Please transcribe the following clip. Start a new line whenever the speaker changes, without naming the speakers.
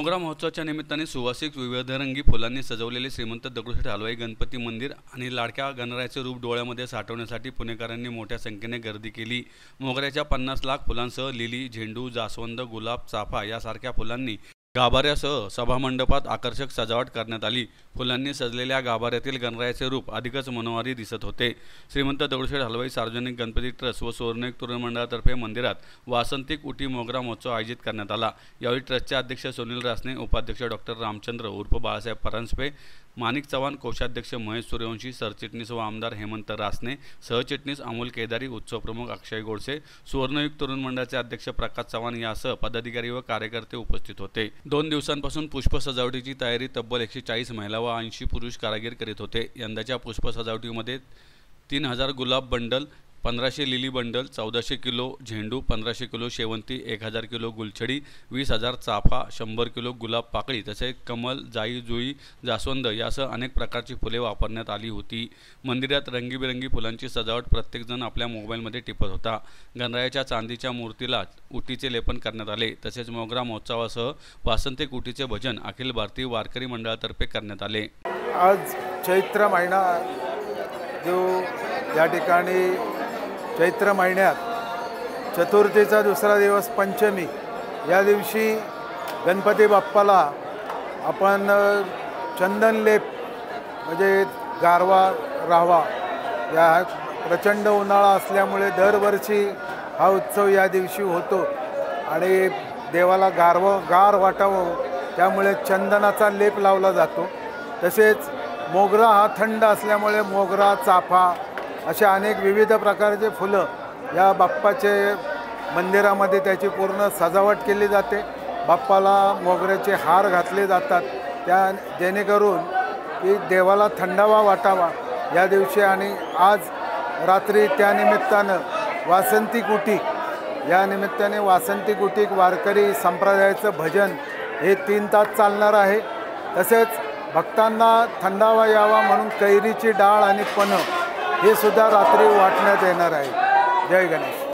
मोगरा महोत्सवाच्या निमित्ताने सुवासिक विविधरंगी फुलांनी सजवलेले श्रीमंत दगडूशेठ हलवाई गणपती मंदिर आणि लाडक्या गणरायाचे रूप डोळ्यामध्ये साठवण्यासाठी पुणेकरांनी मोठ्या संख्येने गर्दी केली। मोगऱ्याच्या 50 लाख फुलांसह लिली, झेंडू, जास्वंद, गुलाब, चाफा यासारख्या फुलांनी गाभाऱ्यासह सभामंडपात आकर्षक सजावट करण्यात आली। फुलांनी सजलेल्या गाभाऱ्यातील गणरायाचे रूप अधिकच मनोहारी दिसत होते। श्रीमंत दगडूशेठ हलवाई सार्वजनिक गणपती ट्रस्ट व सुवर्णयुग तरुण मंडळातर्फे मंदिरात वासंतिक उटी मोगरा महोत्सव आयोजित करण्यात आला। यावेळी ट्रस्टचे अध्यक्ष सुनील रासने, उपाध्यक्ष डॉक्टर रामचंद्र उर्फ बाळासाहेब परांजपे, माणिक चव्हाण, कोषाध्यक्ष महेश सूर्यवंशी, सरचिटणीस व आमदार हेमंत रासने, सहचिटणीस अमोल केदारी, उत्सव प्रमुख अक्षय गोडसे, सुवर्णयुग तरुण मंडळाचे अध्यक्ष प्रकाश चव्हाण यासह पदाधिकारी व कार्यकर्ते उपस्थित होते। 2 दिवसांपासून पुष्प सजावटीची तयारी तब्बल 140 महिला व 80 पुरुष कारागीर करीत होते। यंदाच्या पुष्प सजावटीमध्ये 3000 गुलाब बंडल, 1500 लिली बंडल, 1400 किलो झेंडू, 1500 किलो शेवंती, 1000 किलो गुलछडी, 20,000 चाफा, 100 किलो गुलाब पाकळी तसेच कमल, जाई जुई, जास्वंद यासह अनेक प्रकारची फुले वापरण्यात आली होती। मंदिरात रंगीबेरंगी फुलांची सजावट प्रत्येकजण आपल्या मोबाईलमध्ये टिपत होता। गणरायाच्या चांदीच्या मूर्तीला उटीचे लेपन करण्यात आले। तसेच मोगरा महोत्सवासह वासंतिक उटीचे भजन अखिल भारतीय वारकरी मंडळातर्फे करण्यात आले।
आज चैत्र महिना जो या ठिकाणी चैत्र महिन्यात चतुर्थीचा दुसरा दिवस पंचमी या दिवशी गणपती बाप्पाला आपण चंदन लेप म्हणजे गारवा राहावा या प्रचंड उन्हाळा असल्यामुळे दरवर्षी हा उत्सव या दिवशी होतो आणि देवाला गार वाटावं त्यामुळे चंदनाचा लेप लावला जातो। तसेच मोगरा हा थंड असल्यामुळे मोगरा, चाफा असे अनेक विविध प्रकारचे फुलं या बाप्पाचे मंदिरामध्ये त्याची पूर्ण सजावट केली जाते। बाप्पाला मोगऱ्याचे हार घातले जातात त्या जेणेकरून की देवाला थंडावा वाटावा या दिवशी। आणि आज रात्री त्यानिमित्तानं वासंतिक उटीक या निमित्ताने वासंतिक उटीक वारकरी संप्रदायाचं भजन हे 3 तास चालणार आहे। तसेच भक्तांना थंडावा यावा म्हणून कैरीची डाळ आणि पन्ह हे सुद्धा रात्री वाटण्यात येणार आहे। जय गणेश।